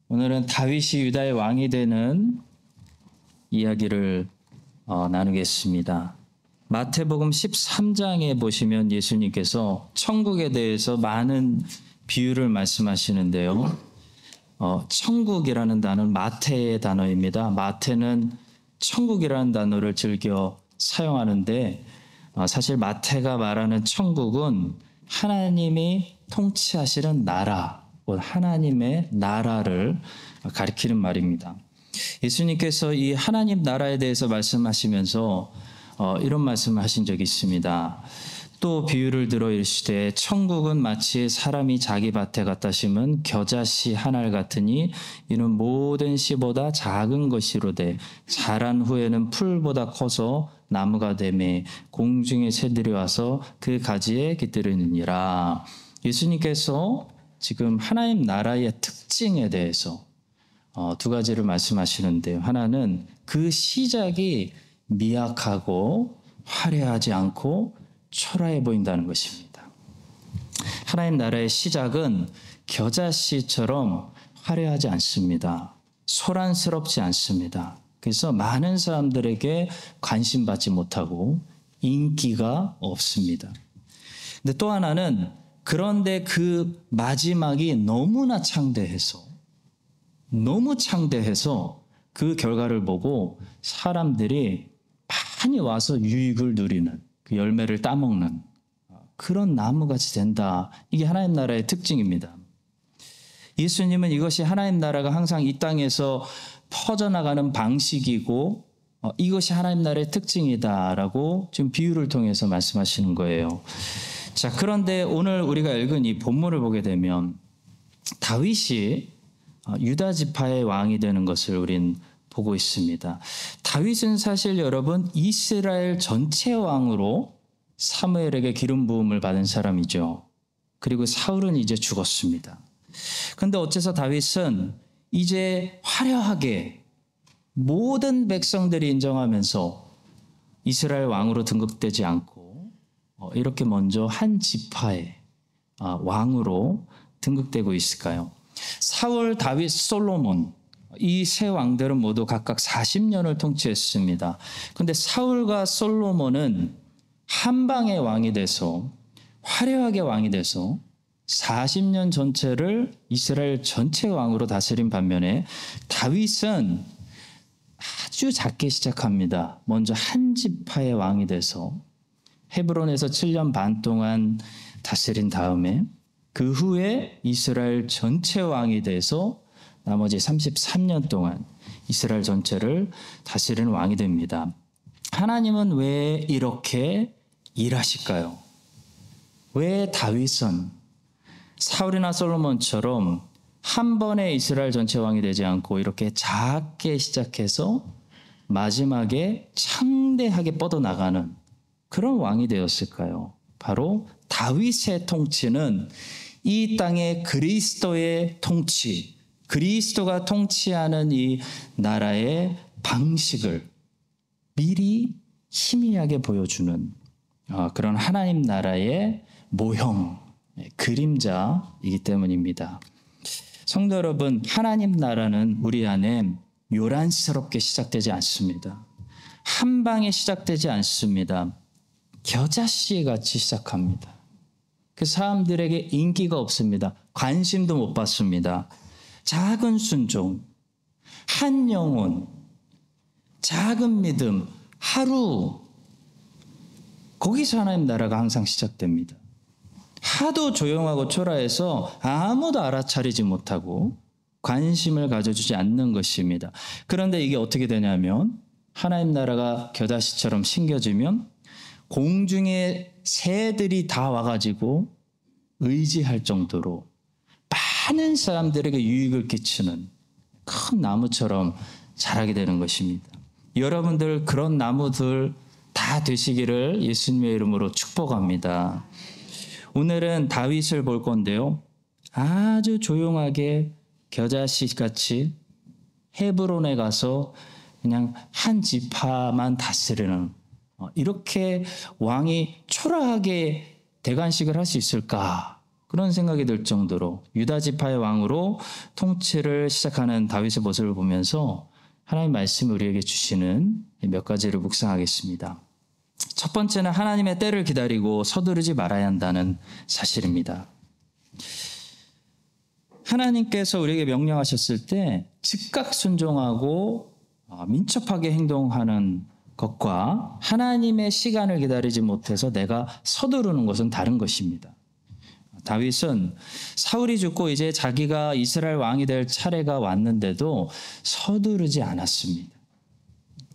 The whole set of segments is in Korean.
오늘은 다윗이 유다의 왕이 되는 이야기를 나누겠습니다. 마태복음 13장에 보시면 예수님께서 천국에 대해서 많은 비유를 말씀하시는데요. 천국이라는 단어는 마태의 단어입니다. 마태는 천국이라는 단어를 즐겨 사용하는데 사실 마태가 말하는 천국은 하나님이 통치하시는 나라, 하나님의 나라를 가리키는 말입니다. 예수님께서 이 하나님 나라에 대해서 말씀하시면서 이런 말씀을 하신 적이 있습니다. 또 비유를 들어 이르시되 천국은 마치 사람이 자기 밭에 갖다 심은 겨자씨 한 알 같으니 이는 모든 씨보다 작은 것이로되 자란 후에는 풀보다 커서 나무가 되매 공중의 새들이 와서 그 가지에 깃들이느니라. 예수님께서 지금 하나님 나라의 특징에 대해서 두 가지를 말씀하시는데요. 하나는 그 시작이 미약하고 화려하지 않고 초라해 보인다는 것입니다. 하나님 나라의 시작은 겨자씨처럼 화려하지 않습니다. 소란스럽지 않습니다. 그래서 많은 사람들에게 관심 받지 못하고 인기가 없습니다. 근데 또 하나는 그런데 그 마지막이 너무 창대해서 그 결과를 보고 사람들이 많이 와서 유익을 누리는 그 열매를 따먹는 그런 나무같이 된다. 이게 하나님 나라의 특징입니다. 예수님은 이것이 하나님 나라가 항상 이 땅에서 퍼져나가는 방식이고 이것이 하나님 나라의 특징이다라고 지금 비유를 통해서 말씀하시는 거예요. 자, 그런데 오늘 우리가 읽은 이 본문을 보게 되면 다윗이 유다 지파의 왕이 되는 것을 우린 보고 있습니다. 다윗은 사실 여러분 이스라엘 전체 왕으로 사무엘에게 기름 부음을 받은 사람이죠. 그리고 사울은 이제 죽었습니다. 그런데 어째서 다윗은 이제 화려하게 모든 백성들이 인정하면서 이스라엘 왕으로 등극되지 않고 이렇게 먼저 한 지파의 왕으로 등극되고 있을까요? 사울, 다윗, 솔로몬 이 세 왕들은 모두 각각 40년을 통치했습니다. 그런데 사울과 솔로몬은 한 방의 왕이 돼서 화려하게 왕이 돼서 40년 전체를 이스라엘 전체 왕으로 다스린 반면에 다윗은 아주 작게 시작합니다. 먼저 한 지파의 왕이 돼서 헤브론에서 7년 반 동안 다스린 다음에 그 후에 이스라엘 전체 왕이 돼서 나머지 33년 동안 이스라엘 전체를 다스리는 왕이 됩니다. 하나님은 왜 이렇게 일하실까요? 왜 다윗은 사울이나 솔로몬처럼 한 번에 이스라엘 전체 왕이 되지 않고 이렇게 작게 시작해서 마지막에 창대하게 뻗어나가는 그런 왕이 되었을까요? 바로 다윗의 통치는 이 땅의 그리스도의 통치, 그리스도가 통치하는 이 나라의 방식을 미리 희미하게 보여주는 그런 하나님 나라의 모형, 그림자이기 때문입니다. 성도 여러분, 하나님 나라는 우리 안에 요란스럽게 시작되지 않습니다. 한 방에 시작되지 않습니다. 겨자씨 같이 시작합니다. 그 사람들에게 인기가 없습니다. 관심도 못 받습니다. 작은 순종, 한 영혼, 작은 믿음, 하루 거기서 하나님 나라가 항상 시작됩니다. 하도 조용하고 초라해서 아무도 알아차리지 못하고 관심을 가져주지 않는 것입니다. 그런데 이게 어떻게 되냐면 하나님 나라가 겨자씨처럼 심겨지면 공중의 새들이 다 와가지고 의지할 정도로 많은 사람들에게 유익을 끼치는 큰 나무처럼 자라게 되는 것입니다. 여러분들 그런 나무들 다 되시기를 예수님의 이름으로 축복합니다. 오늘은 다윗을 볼 건데요. 아주 조용하게 겨자씨같이 헤브론에 가서 그냥 한 지파만 다스리는 이렇게 왕이 초라하게 대관식을 할 수 있을까? 그런 생각이 들 정도로 유다 지파의 왕으로 통치를 시작하는 다윗의 모습을 보면서 하나님 말씀이 우리에게 주시는 몇 가지를 묵상하겠습니다. 첫 번째는 하나님의 때를 기다리고 서두르지 말아야 한다는 사실입니다. 하나님께서 우리에게 명령하셨을 때 즉각 순종하고 민첩하게 행동하는 것과 하나님의 시간을 기다리지 못해서 내가 서두르는 것은 다른 것입니다. 다윗은 사울이 죽고 이제 자기가 이스라엘 왕이 될 차례가 왔는데도 서두르지 않았습니다.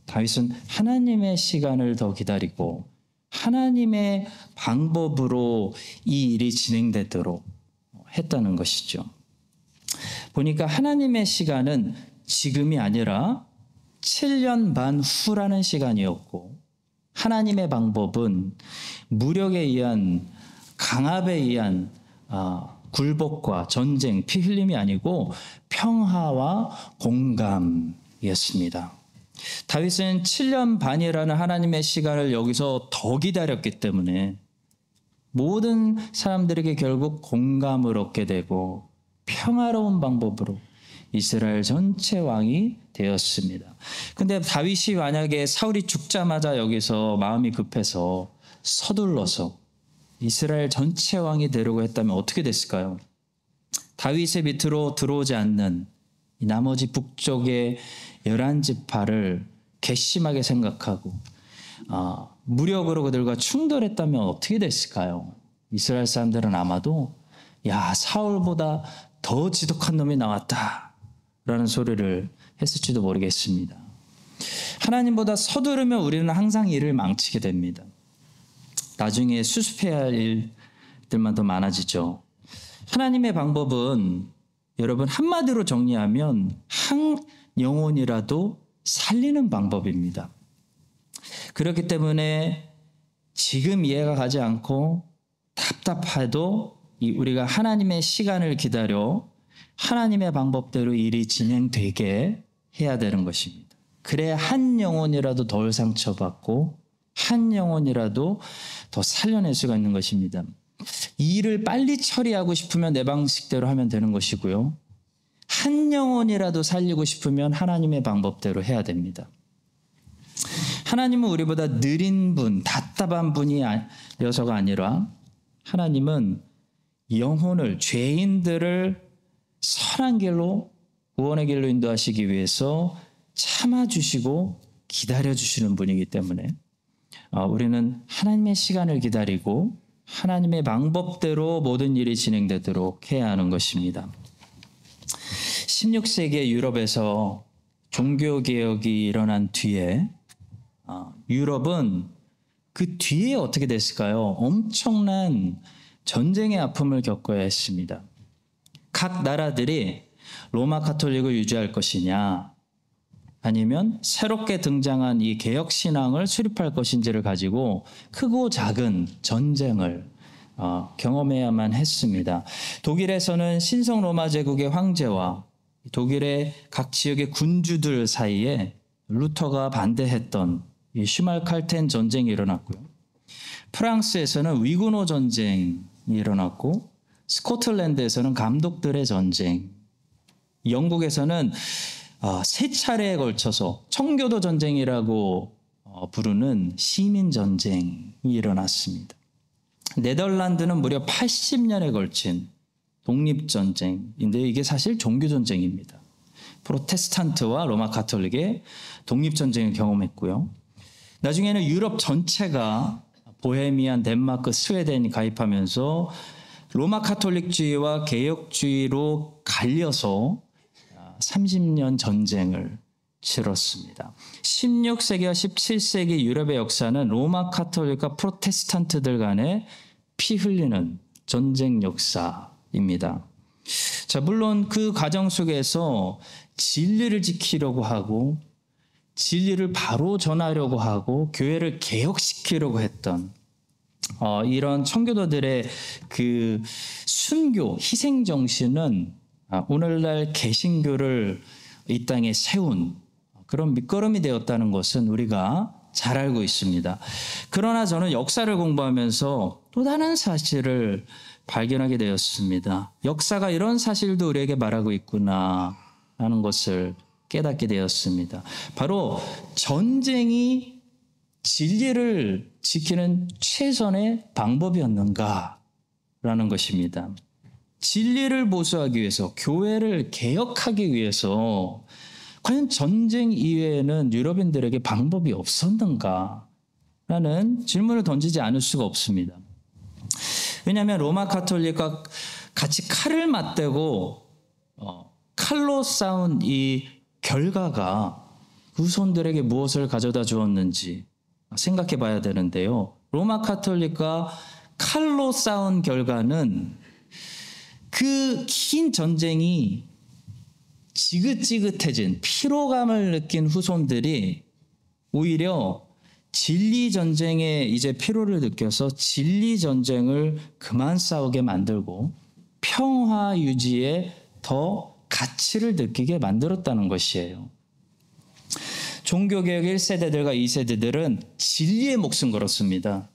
다윗은 하나님의 시간을 더 기다리고 하나님의 방법으로 이 일이 진행되도록 했다는 것이죠. 보니까 하나님의 시간은 지금이 아니라 7년 반 후라는 시간이었고 하나님의 방법은 무력에 의한 강압에 의한 굴복과 전쟁, 피 흘림이 아니고 평화와 공감이었습니다. 다윗은 7년 반이라는 하나님의 시간을 여기서 더 기다렸기 때문에 모든 사람들에게 결국 공감을 얻게 되고 평화로운 방법으로 이스라엘 전체 왕이 되었습니다. 근데 다윗이 만약에 사울이 죽자마자 여기서 마음이 급해서 서둘러서 이스라엘 전체 왕이 되려고 했다면 어떻게 됐을까요? 다윗의 밑으로 들어오지 않는 이 나머지 북쪽의 11지파를 괘씸하게 생각하고 무력으로 그들과 충돌했다면 어떻게 됐을까요? 이스라엘 사람들은 아마도 야, 사울보다 더 지독한 놈이 나왔다 라는 소리를 했을지도 모르겠습니다. 하나님보다 서두르면 우리는 항상 일을 망치게 됩니다. 나중에 수습해야 할 일들만 더 많아지죠. 하나님의 방법은 여러분 한마디로 정리하면 한 영혼이라도 살리는 방법입니다. 그렇기 때문에 지금 이해가 가지 않고 답답해도 우리가 하나님의 시간을 기다려 하나님의 방법대로 일이 진행되게 해야 되는 것입니다. 그래야 한 영혼이라도 덜 상처받고 한 영혼이라도 더 살려낼 수가 있는 것입니다. 이 일을 빨리 처리하고 싶으면 내 방식대로 하면 되는 것이고요. 한 영혼이라도 살리고 싶으면 하나님의 방법대로 해야 됩니다. 하나님은 우리보다 느린 분, 답답한 분이어서가 아니라 하나님은 영혼을, 죄인들을 선한 길로, 구원의 길로 인도하시기 위해서 참아주시고 기다려주시는 분이기 때문에 우리는 하나님의 시간을 기다리고 하나님의 방법대로 모든 일이 진행되도록 해야 하는 것입니다. 16세기의 유럽에서 종교개혁이 일어난 뒤에 유럽은 그 뒤에 어떻게 됐을까요? 엄청난 전쟁의 아픔을 겪어야 했습니다. 각 나라들이 로마 카톨릭을 유지할 것이냐 아니면 새롭게 등장한 이 개혁신앙을 수립할 것인지를 가지고 크고 작은 전쟁을 경험해야만 했습니다. 독일에서는 신성 로마 제국의 황제와 독일의 각 지역의 군주들 사이에 루터가 반대했던 이 슈말칼텐 전쟁이 일어났고요. 프랑스에서는 위구노 전쟁이 일어났고 스코틀랜드에서는 감독들의 전쟁, 영국에서는 세 차례에 걸쳐서 청교도 전쟁이라고 부르는 시민 전쟁이 일어났습니다. 네덜란드는 무려 80년에 걸친 독립전쟁인데 이게 사실 종교전쟁입니다. 프로테스탄트와 로마 가톨릭의 독립전쟁을 경험했고요. 나중에는 유럽 전체가 보헤미안, 덴마크, 스웨덴이 가입하면서 로마 카톨릭주의와 개혁주의로 갈려서 30년 전쟁을 치렀습니다. 16세기와 17세기 유럽의 역사는 로마 카톨릭과 프로테스탄트들 간의 피 흘리는 전쟁 역사입니다. 자, 물론 그 과정 속에서 진리를 지키려고 하고 진리를 바로 전하려고 하고 교회를 개혁시키려고 했던 이런 청교도들의 그 순교, 희생 정신은 오늘날 개신교를 이 땅에 세운 그런 밑거름이 되었다는 것은 우리가 잘 알고 있습니다. 그러나 저는 역사를 공부하면서 또 또 다른 사실을 발견하게 되었습니다. 역사가 이런 사실도 우리에게 말하고 있구나라는 것을 깨닫게 되었습니다. 바로 전쟁이 진리를 지키는 최선의 방법이었는가라는 것입니다. 진리를 보수하기 위해서, 교회를 개혁하기 위해서 과연 전쟁 이외에는 유럽인들에게 방법이 없었는가라는 질문을 던지지 않을 수가 없습니다. 왜냐하면 로마 가톨릭과 같이 칼을 맞대고 칼로 싸운 이 결과가 후손들에게 무엇을 가져다 주었는지 생각해 봐야 되는데요. 로마 가톨릭과 칼로 싸운 결과는 그 긴 전쟁이 지긋지긋해진 피로감을 느낀 후손들이 오히려 진리 전쟁에 이제 피로를 느껴서 진리 전쟁을 그만 싸우게 만들고 평화 유지에 더 가치를 느끼게 만들었다는 것이에요. 종교개혁 1세대들과 2세대들은 진리의 목숨 걸었습니다.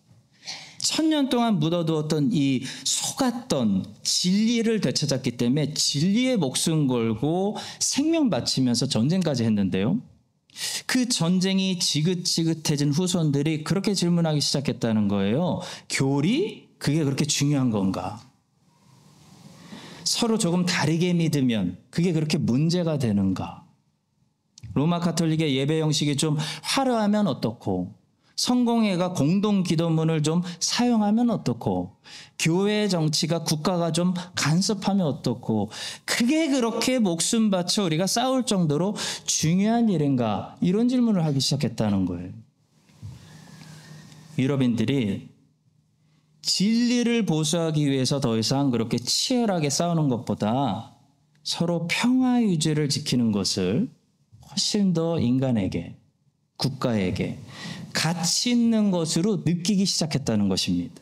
1000년 동안 묻어두었던 이 속았던 진리를 되찾았기 때문에 진리의 목숨 걸고 생명 바치면서 전쟁까지 했는데요. 그 전쟁이 지긋지긋해진 후손들이 그렇게 질문하기 시작했다는 거예요. 교리? 그게 그렇게 중요한 건가? 서로 조금 다르게 믿으면 그게 그렇게 문제가 되는가? 로마 가톨릭의 예배 형식이 좀 화려하면 어떻고, 성공회가 공동 기도문을 좀 사용하면 어떻고, 교회 정치가 국가가 좀 간섭하면 어떻고, 그게 그렇게 목숨 바쳐 우리가 싸울 정도로 중요한 일인가? 이런 질문을 하기 시작했다는 거예요. 유럽인들이 진리를 보수하기 위해서 더 이상 그렇게 치열하게 싸우는 것보다 서로 평화 유지를 지키는 것을 훨씬 더 인간에게, 국가에게 가치 있는 것으로 느끼기 시작했다는 것입니다.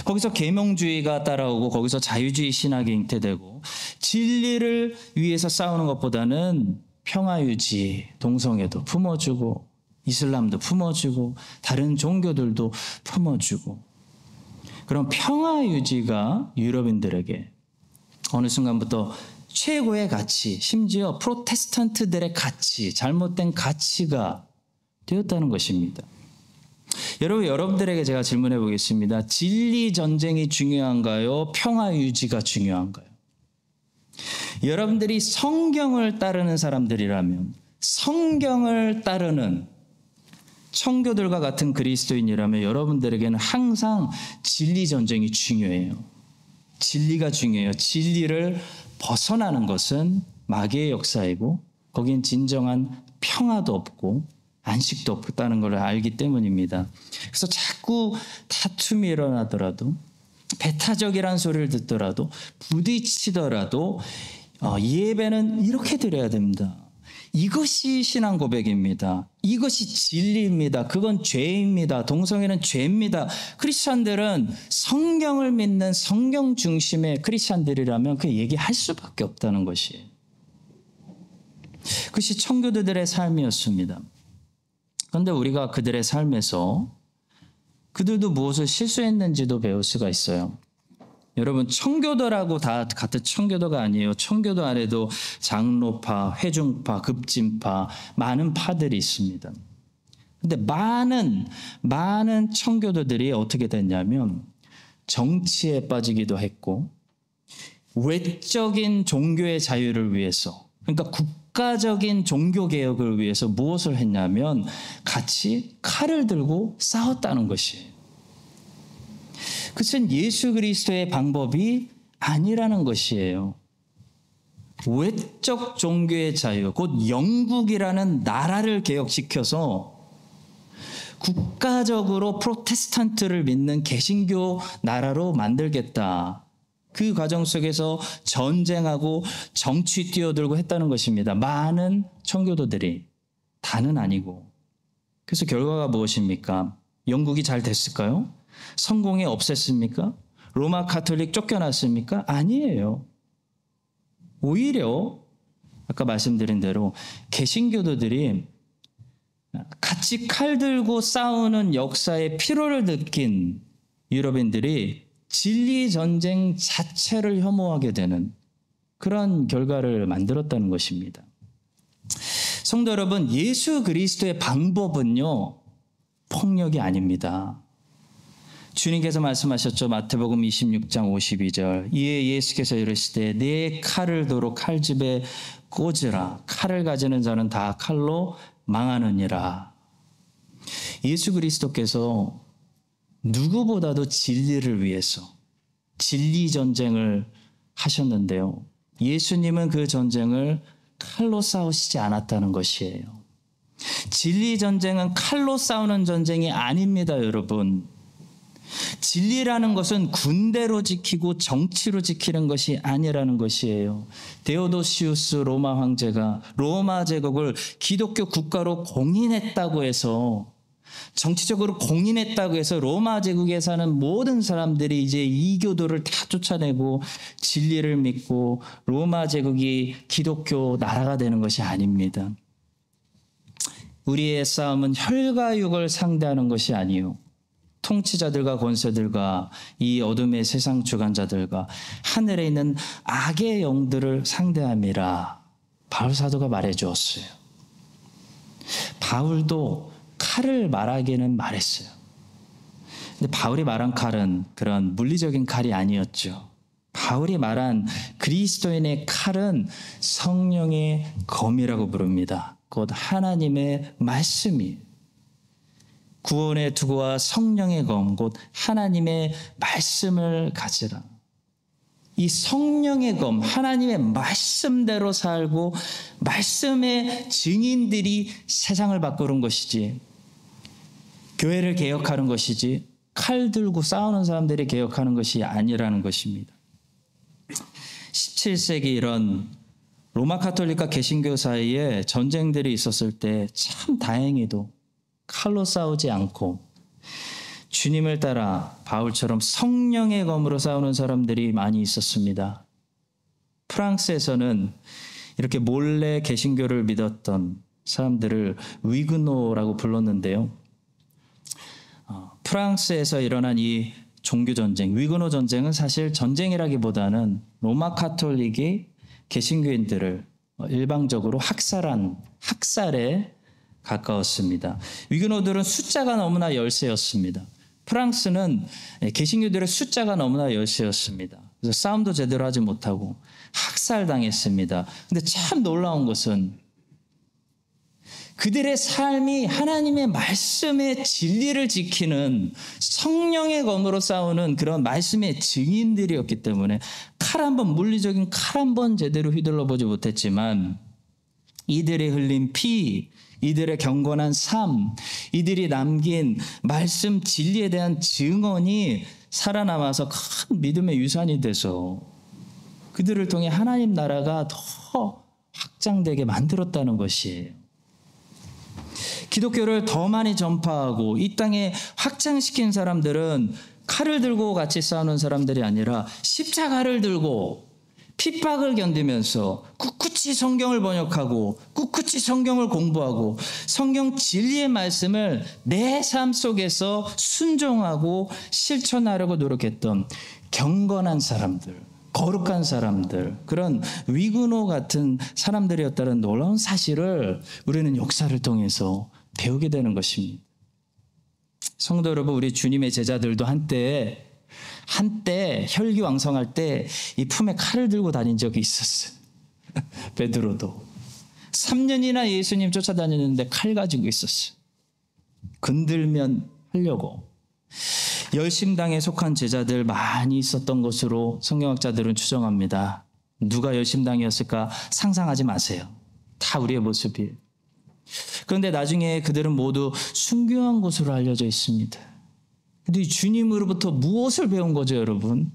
거기서 계명주의가 따라오고 거기서 자유주의 신학이 잉태되고 진리를 위해서 싸우는 것보다는 평화유지, 동성애도 품어주고 이슬람도 품어주고 다른 종교들도 품어주고, 그런 평화유지가 유럽인들에게 어느 순간부터 최고의 가치, 심지어 프로테스탄트들의 가치, 잘못된 가치가 되었다는 것입니다. 여러분들에게 제가 질문해 보겠습니다. 진리 전쟁이 중요한가요? 평화 유지가 중요한가요? 여러분들이 성경을 따르는 사람들이라면, 성경을 따르는 청교들과 같은 그리스도인이라면 여러분들에게는 항상 진리 전쟁이 중요해요. 진리가 중요해요. 진리를 벗어나는 것은 마귀의 역사이고 거긴 진정한 평화도 없고 안식도 없다는 걸 알기 때문입니다. 그래서 자꾸 다툼이 일어나더라도, 배타적이라는 소리를 듣더라도, 부딪히더라도 예배는 이렇게 드려야 됩니다. 이것이 신앙 고백입니다. 이것이 진리입니다. 그건 죄입니다. 동성애는 죄입니다. 크리스찬들은 성경을 믿는 성경 중심의 크리스찬들이라면 그 얘기할 수밖에 없다는 것이에요. 그것이 청교도들의 삶이었습니다. 그런데 우리가 그들의 삶에서 그들도 무엇을 실수했는지도 배울 수가 있어요. 여러분, 청교도라고 다 같은 청교도가 아니에요. 청교도 안에도 장로파, 회중파, 급진파, 많은 파들이 있습니다. 근데 많은 청교도들이 어떻게 됐냐면 정치에 빠지기도 했고, 외적인 종교의 자유를 위해서, 그러니까 국가적인 종교개혁을 위해서 무엇을 했냐면 같이 칼을 들고 싸웠다는 것이에요. 그것은 예수 그리스도의 방법이 아니라는 것이에요. 외적 종교의 자유, 곧 영국이라는 나라를 개혁시켜서 국가적으로 프로테스탄트를 믿는 개신교 나라로 만들겠다. 그 과정 속에서 전쟁하고 정치 뛰어들고 했다는 것입니다. 많은 청교도들이, 다는 아니고. 그래서 결과가 무엇입니까? 영국이 잘 됐을까요? 성공에 없앴습니까? 로마 가톨릭 쫓겨났습니까? 아니에요. 오히려 아까 말씀드린 대로 개신교도들이 같이 칼 들고 싸우는 역사의 피로를 느낀 유럽인들이 진리 전쟁 자체를 혐오하게 되는 그런 결과를 만들었다는 것입니다. 성도 여러분, 예수 그리스도의 방법은요, 폭력이 아닙니다. 주님께서 말씀하셨죠. 마태복음 26장 52절. 이에 예수께서 이르시되 내 칼을 도로 칼집에 꽂으라. 칼을 가지는 자는 다 칼로 망하느니라. 예수 그리스도께서 누구보다도 진리를 위해서 진리 전쟁을 하셨는데요. 예수님은 그 전쟁을 칼로 싸우시지 않았다는 것이에요. 진리 전쟁은 칼로 싸우는 전쟁이 아닙니다, 여러분. 진리라는 것은 군대로 지키고 정치로 지키는 것이 아니라는 것이에요. 데오도시우스 로마 황제가 로마 제국을 기독교 국가로 공인했다고 해서, 정치적으로 공인했다고 해서 로마 제국에 사는 모든 사람들이 이제 이교도를 다 쫓아내고 진리를 믿고 로마 제국이 기독교 나라가 되는 것이 아닙니다. 우리의 싸움은 혈과 육을 상대하는 것이 아니요, 통치자들과 권세들과 이 어둠의 세상 주관자들과 하늘에 있는 악의 영들을 상대함이라 바울 사도가 말해 주었어요. 바울도 칼을 말하기는 말했어요. 근데 바울이 말한 칼은 그런 물리적인 칼이 아니었죠. 바울이 말한 그리스도인의 칼은 성령의 검이라고 부릅니다. 곧 하나님의 말씀이에요. 구원의 투구와 성령의 검, 곧 하나님의 말씀을 가지라. 이 성령의 검, 하나님의 말씀대로 살고 말씀의 증인들이 세상을 바꾸는 것이지, 교회를 개혁하는 것이지, 칼 들고 싸우는 사람들이 개혁하는 것이 아니라는 것입니다. 17세기 이런 로마 가톨릭과 개신교 사이에 전쟁들이 있었을 때 참 다행히도 칼로 싸우지 않고 주님을 따라 바울처럼 성령의 검으로 싸우는 사람들이 많이 있었습니다. 프랑스에서는 이렇게 몰래 개신교를 믿었던 사람들을 위그노라고 불렀는데요. 프랑스에서 일어난 이 종교전쟁, 위그노 전쟁은 사실 전쟁이라기보다는 로마 가톨릭이 개신교인들을 일방적으로 학살한 학살에 가까웠습니다. 위그노들은 숫자가 너무나 열세였습니다. 프랑스는 개신교들의 숫자가 너무나 열세였습니다. 그래서 싸움도 제대로 하지 못하고 학살당했습니다. 근데 참 놀라운 것은 그들의 삶이 하나님의 말씀의 진리를 지키는 성령의 검으로 싸우는 그런 말씀의 증인들이었기 때문에 칼 한 번, 물리적인 칼 한 번 제대로 휘둘러 보지 못했지만 이들의 흘린 피, 이들의 경건한 삶, 이들이 남긴 말씀 진리에 대한 증언이 살아남아서 큰 믿음의 유산이 돼서 그들을 통해 하나님 나라가 더 확장되게 만들었다는 것이에요. 기독교를 더 많이 전파하고 이 땅에 확장시킨 사람들은 칼을 들고 같이 싸우는 사람들이 아니라 십자가를 들고 핍박을 견디면서 꿋꿋이 성경을 번역하고 꿋꿋이 성경을 공부하고 성경 진리의 말씀을 내 삶 속에서 순종하고 실천하려고 노력했던 경건한 사람들, 거룩한 사람들, 그런 위그노 같은 사람들이었다는 놀라운 사실을 우리는 역사를 통해서 배우게 되는 것입니다. 성도 여러분, 우리 주님의 제자들도 한때 혈기왕성할 때 이 품에 칼을 들고 다닌 적이 있었어요. 베드로도 3년이나 예수님 쫓아다니는데 칼 가지고 있었어요. 건들면 하려고. 열심당에 속한 제자들 많이 있었던 것으로 성경학자들은 추정합니다. 누가 열심당이었을까 상상하지 마세요. 다 우리의 모습이에요. 그런데 나중에 그들은 모두 순교한 것으로 알려져 있습니다. 근데 주님으로부터 무엇을 배운 거죠, 여러분?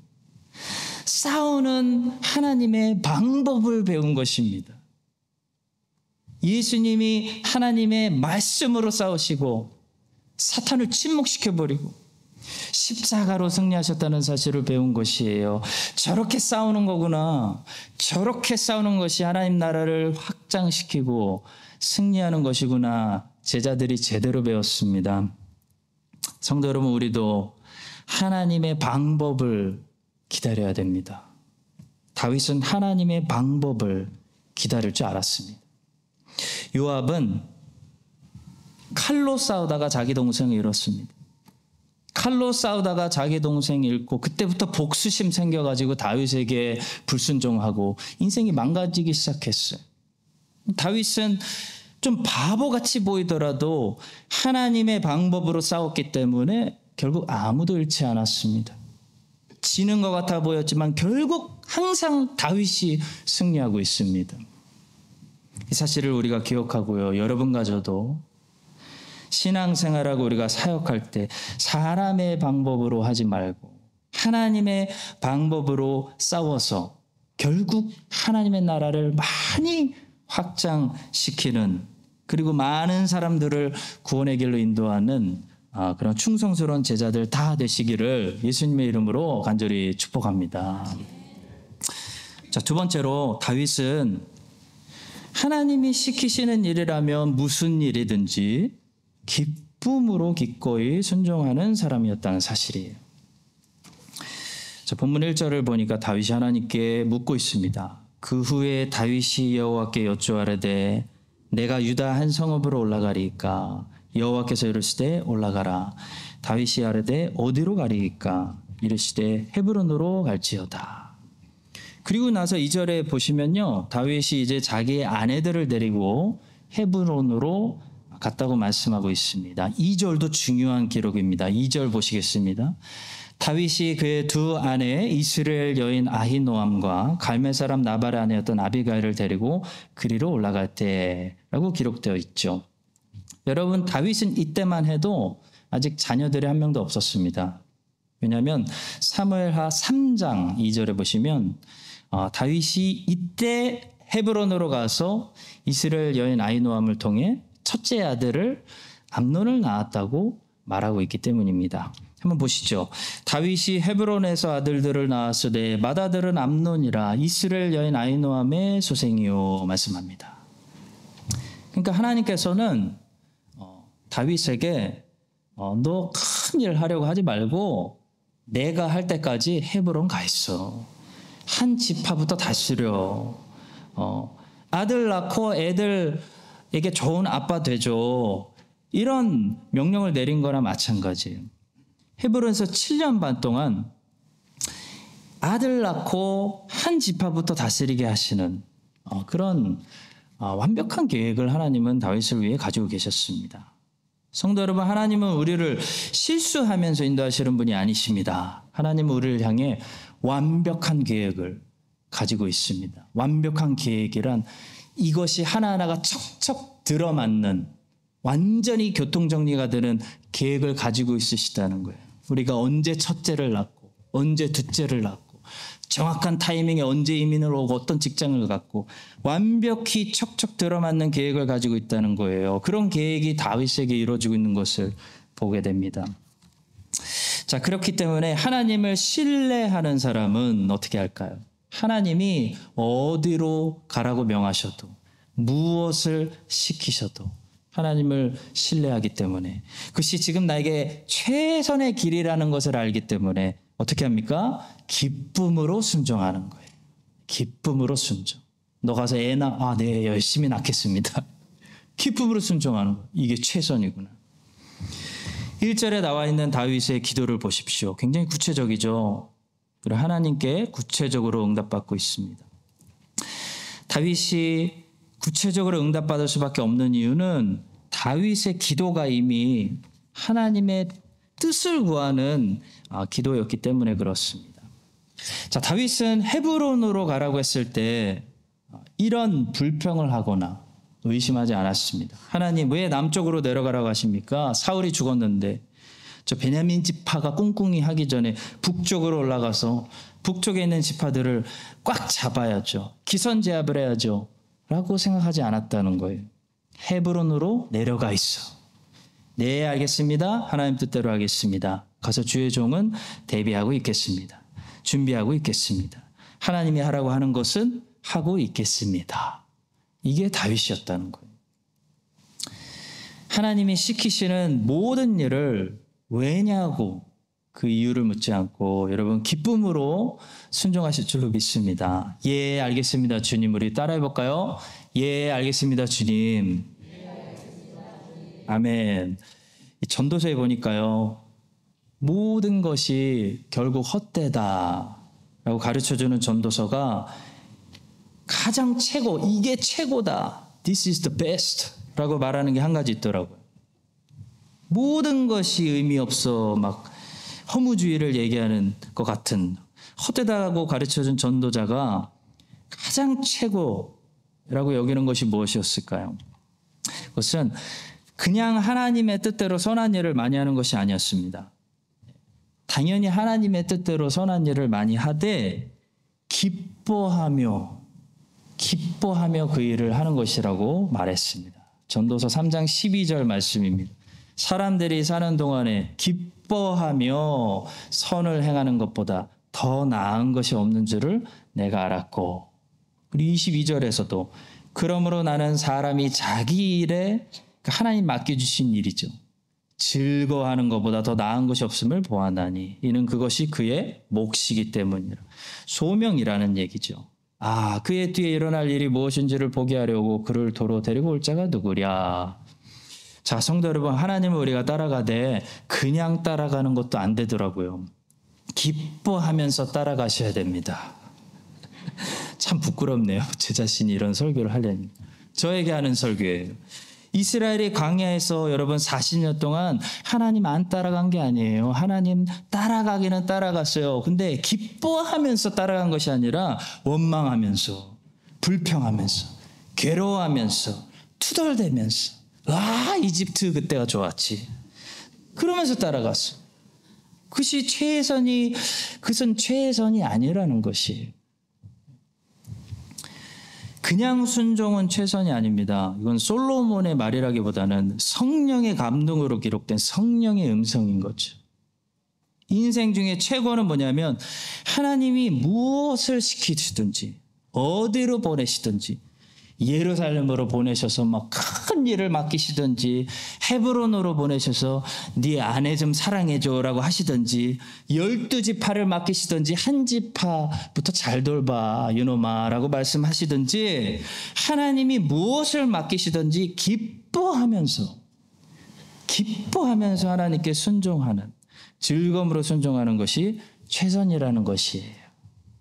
싸우는 하나님의 방법을 배운 것입니다. 예수님이 하나님의 말씀으로 싸우시고 사탄을 침묵시켜버리고 십자가로 승리하셨다는 사실을 배운 것이에요. 저렇게 싸우는 거구나. 저렇게 싸우는 것이 하나님 나라를 확장시키고 승리하는 것이구나. 제자들이 제대로 배웠습니다. 성도 여러분, 우리도 하나님의 방법을 기다려야 됩니다. 다윗은 하나님의 방법을 기다릴 줄 알았습니다. 요압은 칼로 싸우다가 자기 동생을 잃었습니다. 칼로 싸우다가 자기 동생 잃고 그때부터 복수심 생겨가지고 다윗에게 불순종하고 인생이 망가지기 시작했어요. 다윗은 좀 바보같이 보이더라도 하나님의 방법으로 싸웠기 때문에 결국 아무도 잃지 않았습니다. 지는 것 같아 보였지만 결국 항상 다윗이 승리하고 있습니다. 이 사실을 우리가 기억하고요. 여러분과 저도 신앙생활하고 우리가 사역할 때 사람의 방법으로 하지 말고 하나님의 방법으로 싸워서 결국 하나님의 나라를 많이 확장시키는, 그리고 많은 사람들을 구원의 길로 인도하는 그런 충성스러운 제자들 다 되시기를 예수님의 이름으로 간절히 축복합니다. 자, 두 번째로 다윗은 하나님이 시키시는 일이라면 무슨 일이든지 기쁨으로 기꺼이 순종하는 사람이었다는 사실이에요. 자, 본문 1절을 보니까 다윗이 하나님께 묻고 있습니다. 그 후에 다윗이 여호와께 여쭈아르되 내가 유다 한 성읍으로 올라가리이까? 여호와께서 이르시되 올라가라. 다윗이 아뢰되 어디로 가리이까? 이르시되 헤브론으로 갈지어다. 그리고 나서 2절에 보시면요, 다윗이 이제 자기의 아내들을 데리고 헤브론으로 갔다고 말씀하고 있습니다. 2절도 중요한 기록입니다. 2절 보시겠습니다. 다윗이 그의 두 아내 이스라엘 여인 아히노암과 갈멜 사람 나발의 아내였던 아비가일을 데리고 그리로 올라갈 때라고 기록되어 있죠. 여러분, 다윗은 이때만 해도 아직 자녀들이 한 명도 없었습니다. 왜냐하면 사무엘하 3장 2절에 보시면 다윗이 이때 헤브론으로 가서 이스라엘 여인 아히노암을 통해 첫째 아들을 암논을 낳았다고 말하고 있기 때문입니다. 한번 보시죠. 다윗이 헤브론에서 아들들을 낳았으되 맏아들은 암논이라 이스라엘 여인 아히노암의 소생이요 말씀합니다. 그러니까 하나님께서는 다윗에게 너 큰 일 하려고 하지 말고 내가 할 때까지 헤브론 가 있어. 한 지파부터 다스려. 아들 낳고 애들에게 좋은 아빠 되죠. 이런 명령을 내린 거나 마찬가지예요. 헤브론에서 7년 반 동안 아들 낳고 한 지파부터 다스리게 하시는 그런 완벽한 계획을 하나님은 다윗을 위해 가지고 계셨습니다. 성도 여러분, 하나님은 우리를 실수하면서 인도하시는 분이 아니십니다. 하나님은 우리를 향해 완벽한 계획을 가지고 있습니다. 완벽한 계획이란 이것이 하나하나가 척척 들어맞는 완전히 교통정리가 되는 계획을 가지고 있으시다는 거예요. 우리가 언제 첫째를 낳고 언제 둘째를 낳고 정확한 타이밍에 언제 이민을 오고 어떤 직장을 갖고 완벽히 척척 들어맞는 계획을 가지고 있다는 거예요. 그런 계획이 다윗에게 이루어지고 있는 것을 보게 됩니다. 자, 그렇기 때문에 하나님을 신뢰하는 사람은 어떻게 할까요? 하나님이 어디로 가라고 명하셔도 무엇을 시키셔도 하나님을 신뢰하기 때문에, 그것이 지금 나에게 최선의 길이라는 것을 알기 때문에 어떻게 합니까? 기쁨으로 순종하는 거예요. 기쁨으로 순종. 너 가서 애 낳아. 네, 열심히 낳겠습니다. 기쁨으로 순종하는 거예요. 이게 최선이구나. 1절에 나와 있는 다윗의 기도를 보십시오. 굉장히 구체적이죠. 그리고 하나님께 구체적으로 응답받고 있습니다. 다윗이 구체적으로 응답받을 수밖에 없는 이유는 다윗의 기도가 이미 하나님의 뜻을 구하는 기도였기 때문에 그렇습니다. 자, 다윗은 헤브론으로 가라고 했을 때 이런 불평을 하거나 의심하지 않았습니다. 하나님, 왜 남쪽으로 내려가라고 하십니까? 사울이 죽었는데 저 베냐민 지파가 꿍꿍이 하기 전에 북쪽으로 올라가서 북쪽에 있는 지파들을 꽉 잡아야죠. 기선제압을 해야죠. 라고 생각하지 않았다는 거예요. 헤브론으로 내려가 있어. 네, 알겠습니다. 하나님 뜻대로 하겠습니다. 가서 주의 종은 대비하고 있겠습니다. 준비하고 있겠습니다. 하나님이 하라고 하는 것은 하고 있겠습니다. 이게 다윗이었다는 거예요. 하나님이 시키시는 모든 일을 왜냐고 그 이유를 묻지 않고 여러분 기쁨으로 순종하실 줄로 믿습니다. 예, 알겠습니다, 주님. 우리 따라해 볼까요? 예, 알겠습니다, 주님. 아멘. 이 전도서에 보니까요, 모든 것이 결국 헛되다라고 가르쳐주는 전도서가 가장 최고, 이게 최고다, This is the best 라고 말하는 게 한 가지 있더라고요. 모든 것이 의미 없어 막 허무주의를 얘기하는 것 같은 헛되다고 가르쳐준 전도자가 가장 최고라고 여기는 것이 무엇이었을까요? 그것은 그냥 하나님의 뜻대로 선한 일을 많이 하는 것이 아니었습니다. 당연히 하나님의 뜻대로 선한 일을 많이 하되 기뻐하며 그 일을 하는 것이라고 말했습니다. 전도서 3장 12절 말씀입니다. 사람들이 사는 동안에 기뻐하며 선을 행하는 것보다 더 나은 것이 없는 줄을 내가 알았고, 그리고 22절에서도 그러므로 나는 사람이 자기 일에 하나님 맡겨주신 일이죠, 즐거워하는 것보다 더 나은 것이 없음을 보았나니 이는 그것이 그의 몫이기 때문이라. 소명이라는 얘기죠. 그의 뒤에 일어날 일이 무엇인지를 보게 하려고 그를 도로 데리고 올 자가 누구랴. 자, 성도 여러분, 하나님을 우리가 따라가되 그냥 따라가는 것도 안 되더라고요. 기뻐하면서 따라가셔야 됩니다. 참 부끄럽네요, 제 자신이 이런 설교를 하려니. 저에게 하는 설교예요. 이스라엘이 광야에서 여러분 40년 동안 하나님 안 따라간 게 아니에요. 하나님 따라가기는 따라갔어요. 근데 기뻐하면서 따라간 것이 아니라 원망하면서, 불평하면서, 괴로워하면서, 투덜대면서, 이집트 그때가 좋았지, 그러면서 따라갔어. 그것이 그것은 최선이 아니라는 것이. 그냥 순종은 최선이 아닙니다. 이건 솔로몬의 말이라기보다는 성령의 감동으로 기록된 성령의 음성인 거죠. 인생 중에 최고는 뭐냐면 하나님이 무엇을 시키시든지 어디로 보내시든지, 예루살렘으로 보내셔서 막 큰 일을 맡기시든지, 헤브론으로 보내셔서 네 아내 좀 사랑해줘라고 하시든지, 12지파를 맡기시든지 한 지파부터 잘 돌봐 이놈아라고 말씀하시든지, 하나님이 무엇을 맡기시든지 기뻐하면서 하나님께 순종하는, 즐거움으로 순종하는 것이 최선이라는 것이에요.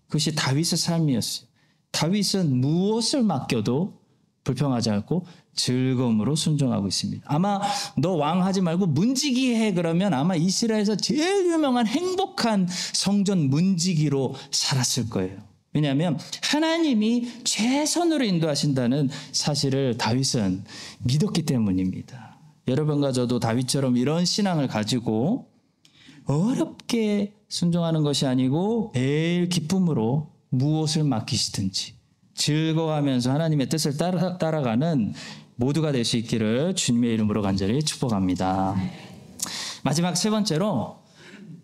그것이 다윗의 삶이었어요. 다윗은 무엇을 맡겨도 불평하지 않고 즐거움으로 순종하고 있습니다. 아마 너 왕하지 말고 문지기 해 그러면 아마 이스라엘에서 제일 유명한 행복한 성전 문지기로 살았을 거예요. 왜냐하면 하나님이 최선으로 인도하신다는 사실을 다윗은 믿었기 때문입니다. 여러분과 저도 다윗처럼 이런 신앙을 가지고 어렵게 순종하는 것이 아니고 매일 기쁨으로 무엇을 맡기시든지 즐거워하면서 하나님의 뜻을 따라가는 모두가 될 수 있기를 주님의 이름으로 간절히 축복합니다. 마지막 세 번째로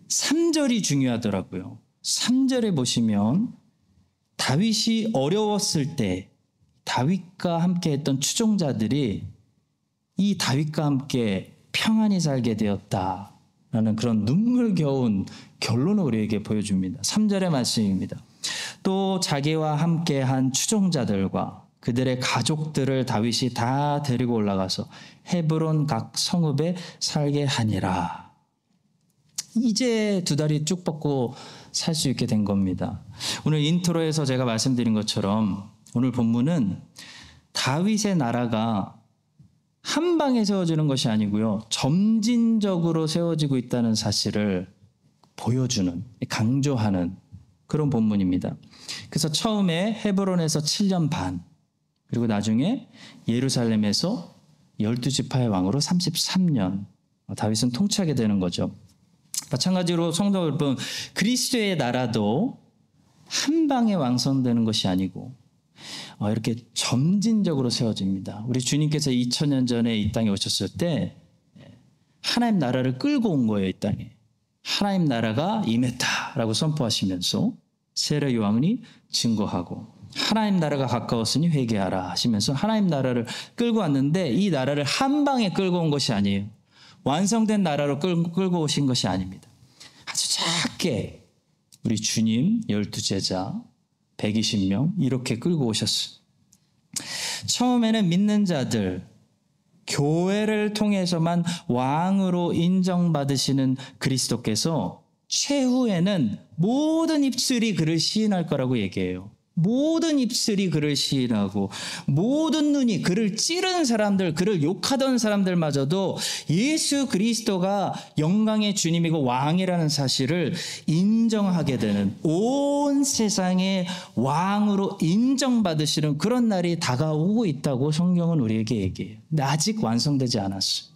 3절이 중요하더라고요. 3절에 보시면 다윗이 어려웠을 때 다윗과 함께 했던 추종자들이 이 다윗과 함께 평안히 살게 되었다라는 그런 눈물겨운 결론을 우리에게 보여줍니다. 3절의 말씀입니다. 또 자기와 함께한 추종자들과 그들의 가족들을 다윗이 다 데리고 올라가서 헤브론 각 성읍에 살게 하니라. 이제 두 다리 쭉 뻗고 살 수 있게 된 겁니다. 오늘 인트로에서 제가 말씀드린 것처럼 오늘 본문은 다윗의 나라가 한 방에 세워지는 것이 아니고요, 점진적으로 세워지고 있다는 사실을 보여주는, 강조하는 그런 본문입니다. 그래서 처음에 헤브론에서 7년 반, 그리고 나중에 예루살렘에서 12지파의 왕으로 33년 다윗은 통치하게 되는 거죠. 마찬가지로 성도 여러분, 그리스도의 나라도 한 방에 완성되는 것이 아니고 이렇게 점진적으로 세워집니다. 우리 주님께서 2000년 전에 이 땅에 오셨을 때 하나님 나라를 끌고 온 거예요. 이 땅에 하나님 나라가 임했다라고 선포하시면서 세례 요한이 증거하고, 하나님 나라가 가까웠으니 회개하라 하시면서 하나님 나라를 끌고 왔는데, 이 나라를 한 방에 끌고 온 것이 아니에요. 완성된 나라로 끌고 오신 것이 아닙니다. 아주 작게 우리 주님 12제자 120명 이렇게 끌고 오셨어요. 처음에는 믿는 자들, 교회를 통해서만 왕으로 인정받으시는 그리스도께서 최후에는 모든 입술이 그를 시인할 거라고 얘기해요. 모든 입술이 그를 시인하고 모든 눈이 그를 찌른 사람들, 그를 욕하던 사람들마저도 예수 그리스도가 영광의 주님이고 왕이라는 사실을 인정하게 되는, 온 세상의 왕으로 인정받으시는 그런 날이 다가오고 있다고 성경은 우리에게 얘기해요. 근데 아직 완성되지 않았어요.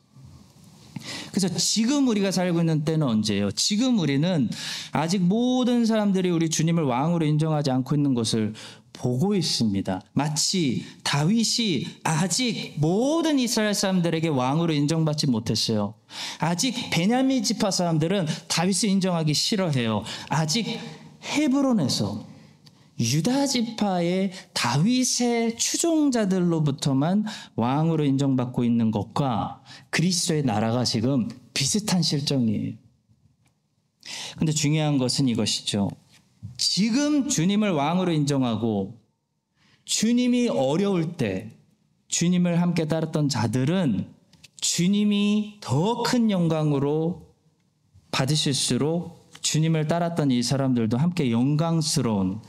그래서 지금 우리가 살고 있는 때는 언제예요? 지금 우리는 아직 모든 사람들이 우리 주님을 왕으로 인정하지 않고 있는 것을 보고 있습니다. 마치 다윗이 아직 모든 이스라엘 사람들에게 왕으로 인정받지 못했어요. 아직 베냐민 지파 사람들은 다윗을 인정하기 싫어해요. 아직 헤브론에서 유다 지파의 다윗의 추종자들로부터만 왕으로 인정받고 있는 것과 그리스도의 나라가 지금 비슷한 실정이에요. 그런데 중요한 것은 이것이죠. 지금 주님을 왕으로 인정하고 주님이 어려울 때 주님을 함께 따랐던 자들은 주님이 더 큰 영광으로 받으실수록 주님을 따랐던 이 사람들도 함께 영광스러운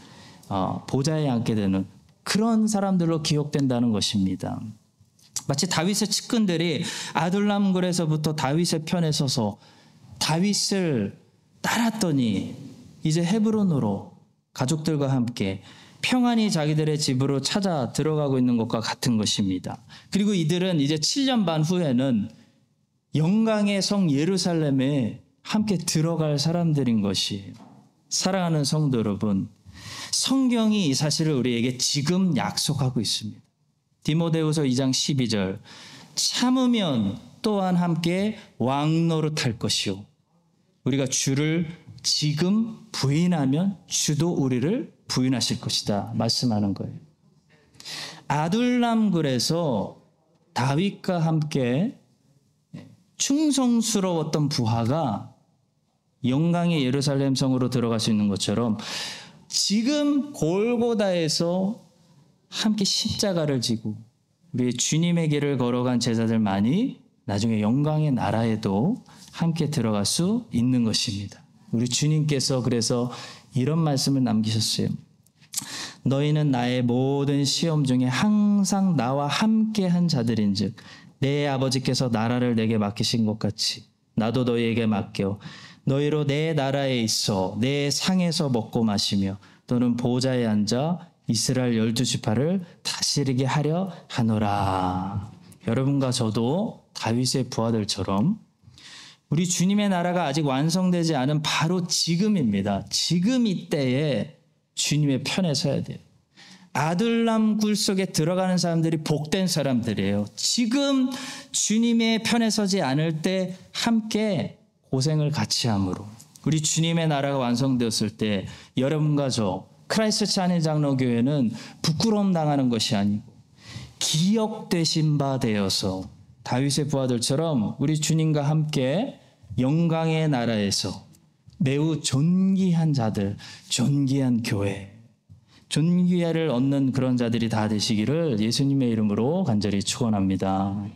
보좌에 앉게 되는 그런 사람들로 기억된다는 것입니다. 마치 다윗의 측근들이 아둘람굴에서부터 다윗의 편에 서서 다윗을 따랐더니 이제 헤브론으로 가족들과 함께 평안히 자기들의 집으로 찾아 들어가고 있는 것과 같은 것입니다. 그리고 이들은 이제 7년 반 후에는 영광의 성 예루살렘에 함께 들어갈 사람들인 것이에요. 사랑하는 성도 여러분, 성경이 이 사실을 우리에게 지금 약속하고 있습니다. 디모데후서 2장 12절, 참으면 또한 함께 왕노릇할 것이요, 우리가 주를 지금 부인하면 주도 우리를 부인하실 것이다 말씀하는 거예요. 아둘람굴에서 다윗과 함께 충성스러웠던 부하가 영광의 예루살렘 성으로 들어갈 수 있는 것처럼 지금 골고다에서 함께 십자가를 지고 우리 주님의 길을 걸어간 제자들만이 나중에 영광의 나라에도 함께 들어갈 수 있는 것입니다. 우리 주님께서 그래서 이런 말씀을 남기셨어요. 너희는 나의 모든 시험 중에 항상 나와 함께한 자들인즉 내 아버지께서 나라를 내게 맡기신 것 같이 나도 너희에게 맡겨 너희로 내 나라에 있어 내 상에서 먹고 마시며 또는 보좌에 앉아 이스라엘 12지파를 다스리게 하려 하노라. 여러분과 저도 다윗의 부하들처럼 우리 주님의 나라가 아직 완성되지 않은 바로 지금입니다. 지금 이때에 주님의 편에 서야 돼요. 아둘람 굴 속에 들어가는 사람들이 복된 사람들이에요. 지금 주님의 편에 서지 않을 때 함께 고생을 같이 함으로 우리 주님의 나라가 완성되었을 때 여러분과 저 크라이스트처치 한인장로교회는 부끄러움 당하는 것이 아니고 기억되신 바 되어서 다윗의 부하들처럼 우리 주님과 함께 영광의 나라에서 매우 존귀한 자들, 존귀한 교회, 존귀를 얻는 그런 자들이 다 되시기를 예수님의 이름으로 간절히 축원합니다.